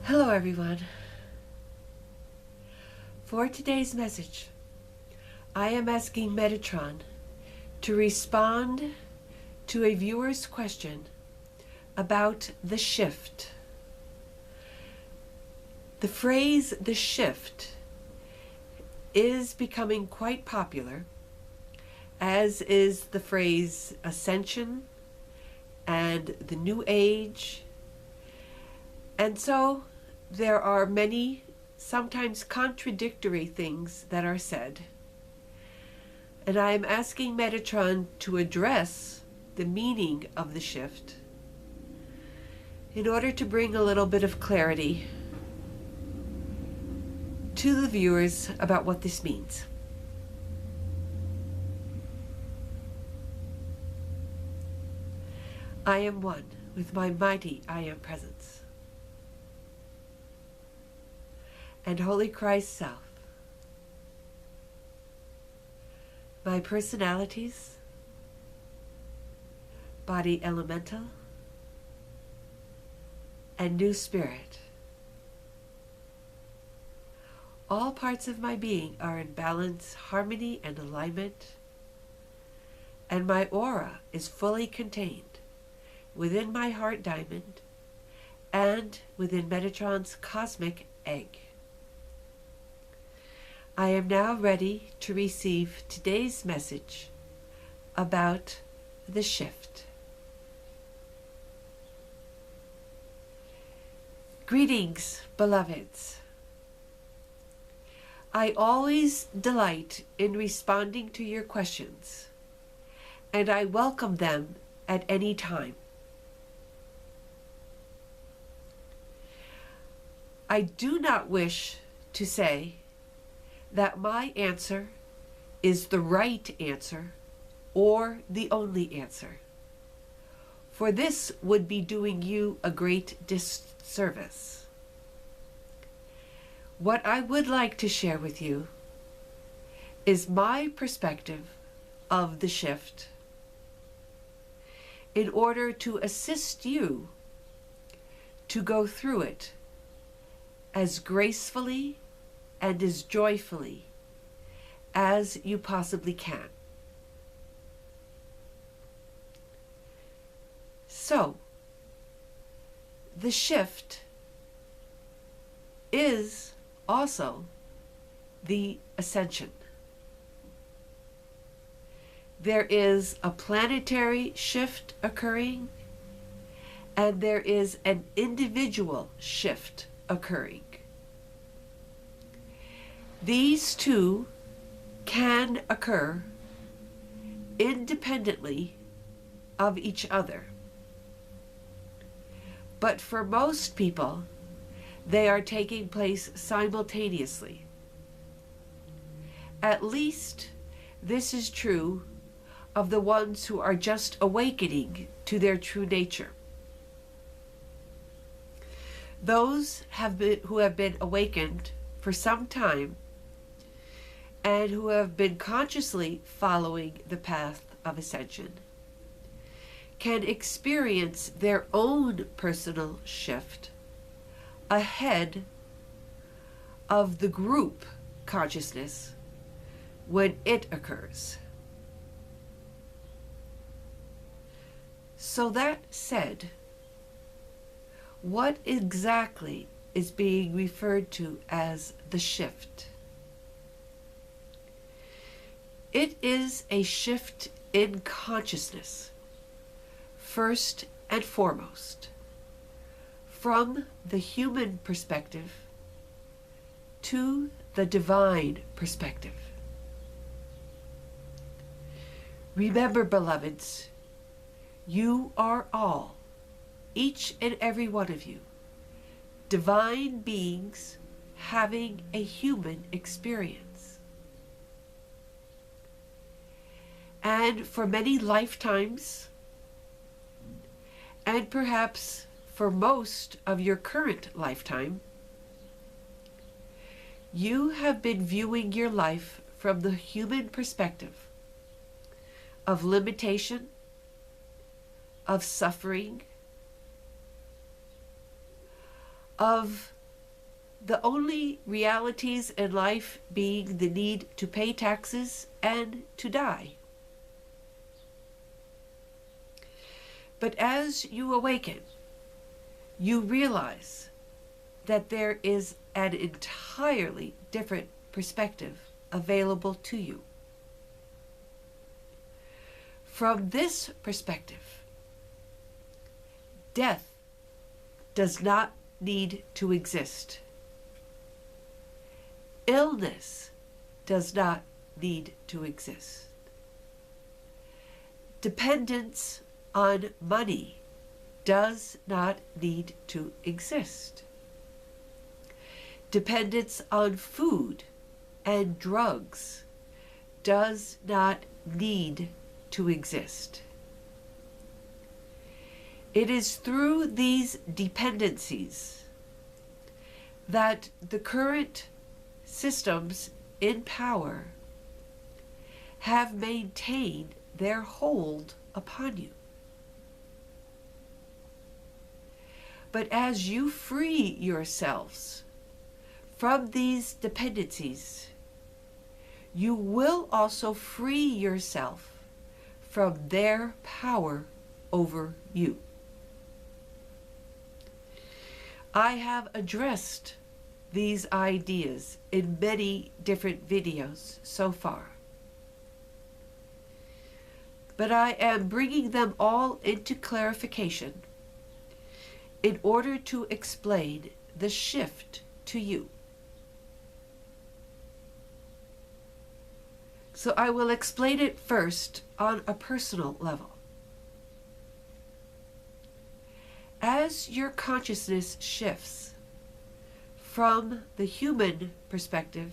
Hello everyone. For today's message, I am asking Metatron to respond to a viewer's question about the shift. The phrase "the shift" is becoming quite popular, as is the phrase ascension and the new age. And so there are many, sometimes contradictory things that are said. And I am asking Metatron to address the meaning of the shift in order to bring a little bit of clarity to the viewers about what this means. I am one with my mighty I Am presence and Holy Christ Self. My personalities, body elemental, and new spirit. All parts of my being are in balance, harmony, and alignment, and my aura is fully contained within my heart diamond and within Metatron's cosmic egg. I am now ready to receive today's message about the shift. Greetings, beloveds. I always delight in responding to your questions, and I welcome them at any time. I do not wish to say that my answer is the right answer or the only answer, for this would be doing you a great disservice. What I would like to share with you is my perspective of the shift in order to assist you to go through it as gracefully and as joyfully as you possibly can. So, the shift is also the ascension. There is a planetary shift occurring, and there is an individual shift occurring. These two can occur independently of each other. But for most people, they are taking place simultaneously. At least this is true of the ones who are just awakening to their true nature. Those who have been awakened for some time and who have been consciously following the path of ascension can experience their own personal shift ahead of the group consciousness when it occurs. So that said, what exactly is being referred to as the shift? It is a shift in consciousness, first and foremost, from the human perspective to the divine perspective. Remember, beloveds, you are all, each and every one of you, divine beings having a human experience. And for many lifetimes, and perhaps for most of your current lifetime, you have been viewing your life from the human perspective of limitation, of suffering, of the only realities in life being the need to pay taxes and to die. But as you awaken, you realize that there is an entirely different perspective available to you. From this perspective, death does not need to exist. Illness does not need to exist. Dependence on money does not need to exist. Dependence on food and drugs does not need to exist. It is through these dependencies that the current systems in power have maintained their hold upon you. But as you free yourselves from these dependencies, you will also free yourself from their power over you. I have addressed these ideas in many different videos so far, but I am bringing them all into clarification in order to explain the shift to you. So I will explain it first on a personal level. As your consciousness shifts from the human perspective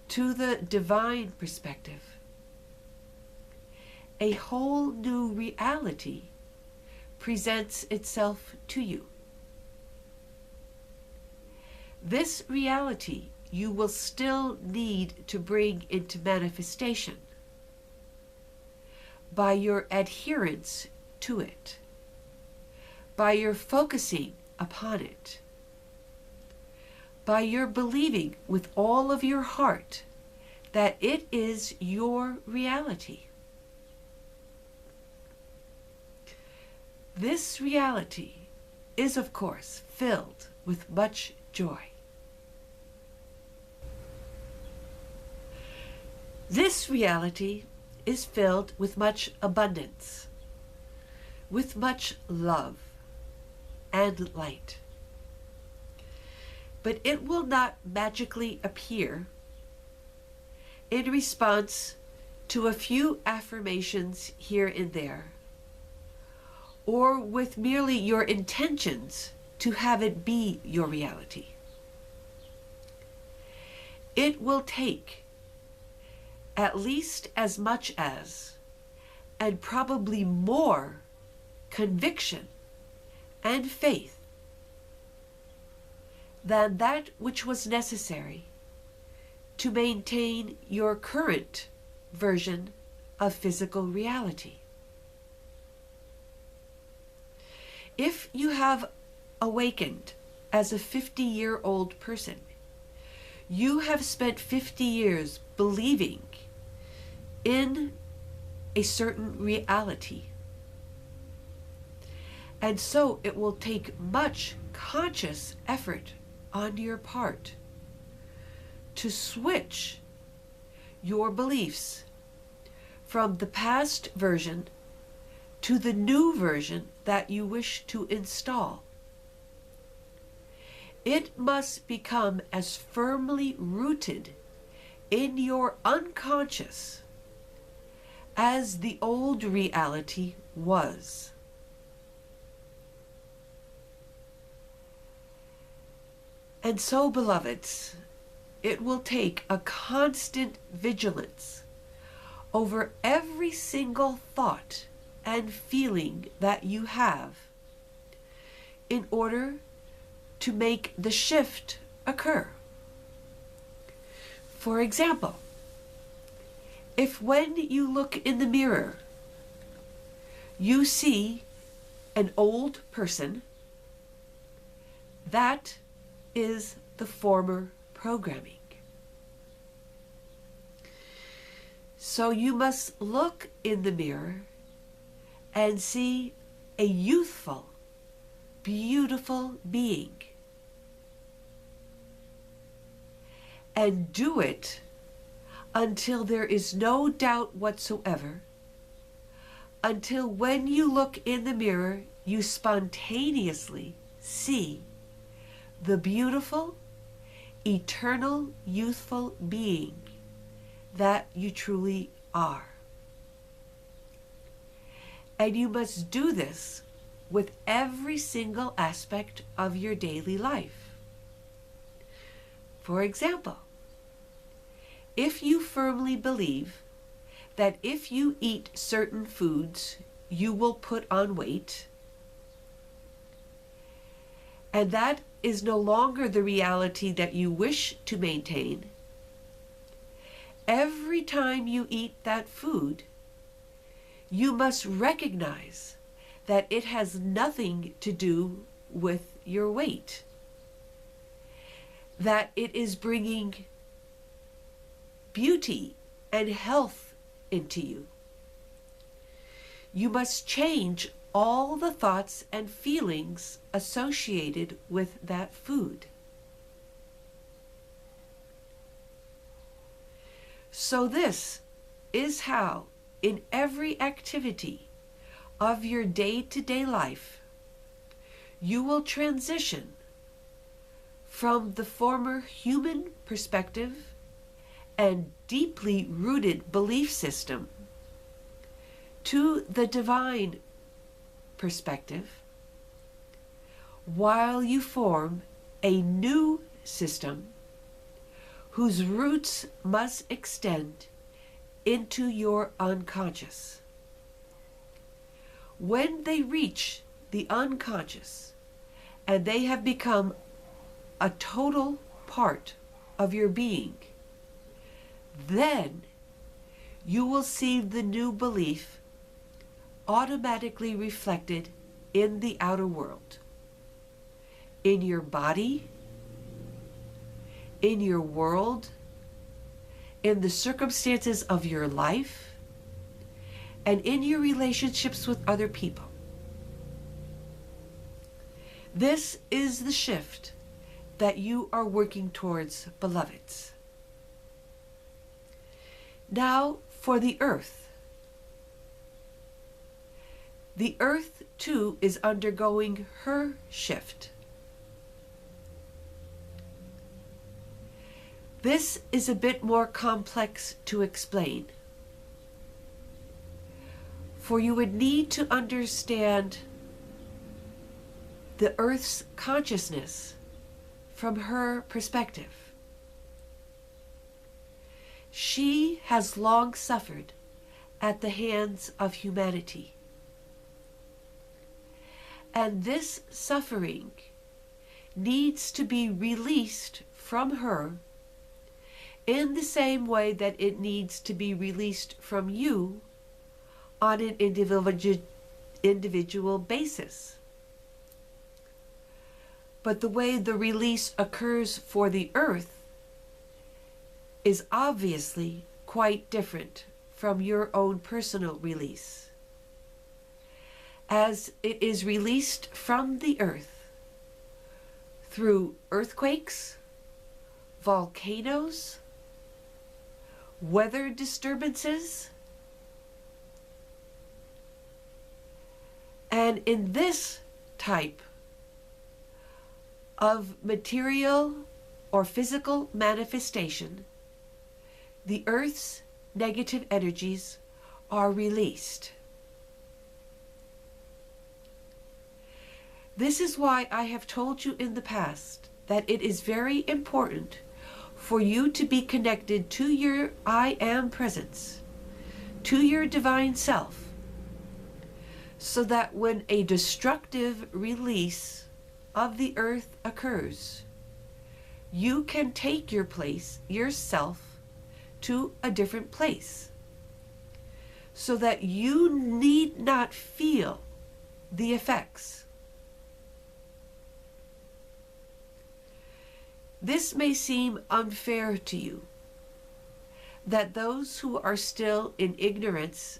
to the divine perspective, a whole new reality presents itself to you. This reality you will still need to bring into manifestation by your adherence to it, by your focusing upon it, by your believing with all of your heart that it is your reality. This reality is, of course, filled with much joy. This reality is filled with much abundance, with much love and light. But it will not magically appear in response to a few affirmations here and there, or with merely your intentions to have it be your reality. It will take at least as much as, and probably more, conviction and faith than that which was necessary to maintain your current version of physical reality. If you have awakened as a 50-year-old person, you have spent 50 years believing in a certain reality. And so it will take much conscious effort on your part to switch your beliefs from the past version to the new version that you wish to install. It must become as firmly rooted in your unconscious as the old reality was. And so, beloveds, it will take a constant vigilance over every single thought and feeling that you have in order to make the shift occur. For example, if when you look in the mirror, you see an old person, that is the former programming. So you must look in the mirror and see a youthful, beautiful being. And do it until there is no doubt whatsoever, until when you look in the mirror, you spontaneously see the beautiful, eternal, youthful being that you truly are. And you must do this with every single aspect of your daily life. For example, if you firmly believe that if you eat certain foods, you will put on weight, and that is no longer the reality that you wish to maintain, every time you eat that food, you must recognize that it has nothing to do with your weight, that it is bringing beauty and health into you. You must change all the thoughts and feelings associated with that food. So this is how, in every activity of your day-to-day life, you will transition from the former human perspective and deeply rooted belief system to the divine perspective, while you form a new system whose roots must extend into your unconscious. When they reach the unconscious and they have become a total part of your being, then you will see the new belief automatically reflected in the outer world, in your body, in your world, in the circumstances of your life, and in your relationships with other people. This is the shift that you are working towards, beloveds. Now for the earth. The earth too is undergoing her shift. This is a bit more complex to explain, for you would need to understand the earth's consciousness from her perspective. She has long suffered at the hands of humanity. And this suffering needs to be released from her in the same way that it needs to be released from you on an individual basis. But the way the release occurs for the earth is obviously quite different from your own personal release, as it is released from the earth through earthquakes, volcanoes, weather disturbances, and in this type of material or physical manifestation, the earth's negative energies are released. This is why I have told you in the past that it is very important for you to be connected to your I Am presence, to your divine self, so that when a destructive release of the earth occurs, you can take your place, yourself, to a different place, so that you need not feel the effects. This may seem unfair to you, that those who are still in ignorance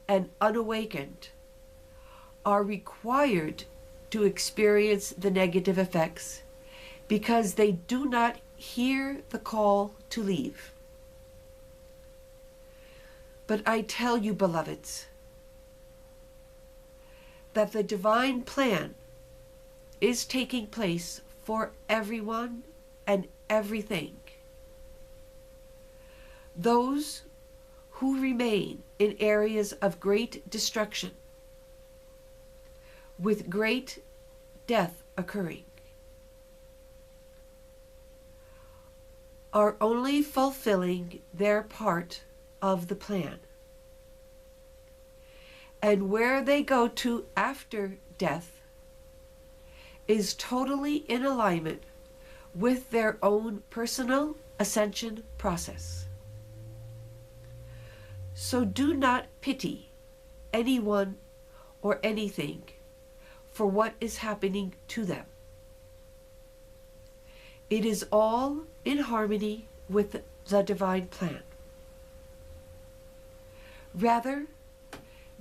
and unawakened are required to experience the negative effects because they do not hear the call to leave. But I tell you, beloveds, that the divine plan is taking place for everyone and everything. Those who remain in areas of great destruction, with great death occurring, are only fulfilling their part of the plan. And where they go to after death is totally in alignment with their own personal ascension process. So do not pity anyone or anything for what is happening to them. It is all in harmony with the divine plan. Rather,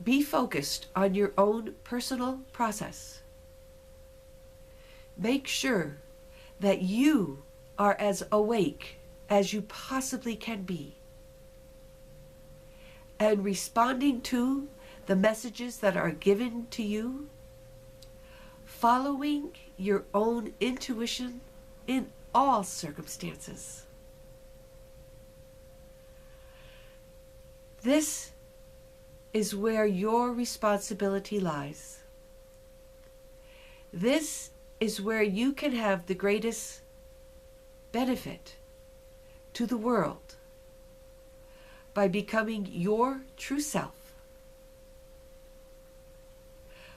be focused on your own personal process. Make sure that you are as awake as you possibly can be, and responding to the messages that are given to you, following your own intuition in all circumstances. This is where your responsibility lies. This is where you can have the greatest benefit to the world by becoming your true self,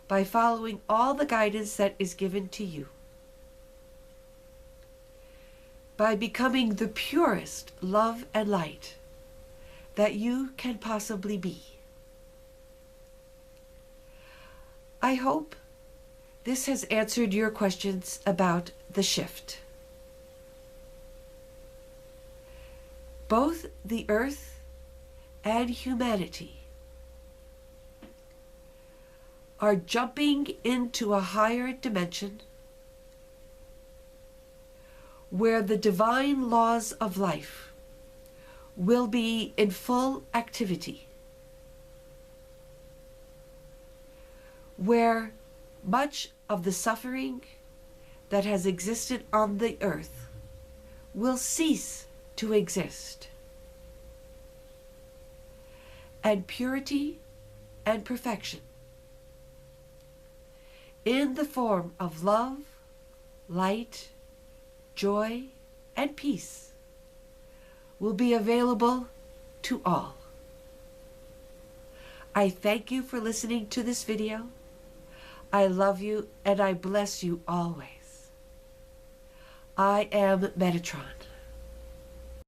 by following all the guidance that is given to you, by becoming the purest love and light that you can possibly be. I hope this has answered your questions about the shift. Both the earth and humanity are jumping into a higher dimension where the divine laws of life will be in full activity, where much of the suffering that has existed on the earth will cease to exist, and purity and perfection in the form of love, light, joy, and peace will be available to all. I thank you for listening to this video. I love you and I bless you always. I am Metatron.